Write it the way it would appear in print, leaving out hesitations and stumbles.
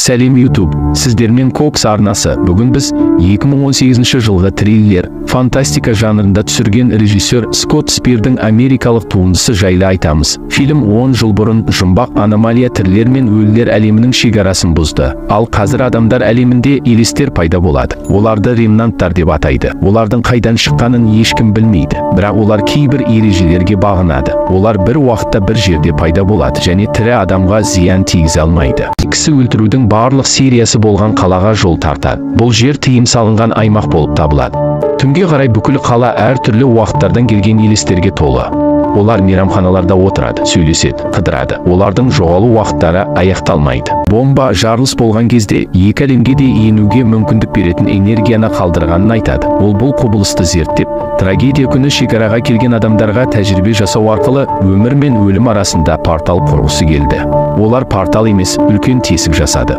Сәлем YouTube, сіздермен Кокс арнасы. Бүгін біз 2018 жылғы триллер, фантастика жанрында түсірген режиссер Скотт Спирдің америкалық туындысы жайлы айтамыз. Фильм 10 жыл бұрын жұмбақ аномалия тірілер мен өлілер әлемінің шекарасын бұзды. Ал қазір адамдар әлемінде елестер пайда болады. Оларды ремнанттар деп атайды. Олардың қайдан шыққанын ешкім білмейді. Бірақ олар кейбір ережелерге бағынады. Олар бір уақытта бір жерде пайда болады және тірі адамға зиян тигізе алмайды. Кісі өлтірудің барлық сериясы болған қалаға жол тартады. Бұл жер тыйым салынған аймақ болып табылады. Түнге қарай бүкіл қала әртүрлі уақыттардан келген елестерге толы. Олар мейрамханаларда отырады, сөйлеседі, қыдырады. Олардың жоғалу уақыттары аяқталмайды. Бомба жарылыс болған кезде екі әлемге де енуге мүмкіндік беретін энергияны қалдырғанын айтады. Ол бұл құбылысты зерттеп, трагедия күні шекараға келген адамдарға тәжірибе жасау арқылы өмір мен өлім арасында портал құрғысы келді. Олар портал емес, үлкен тесік жасады.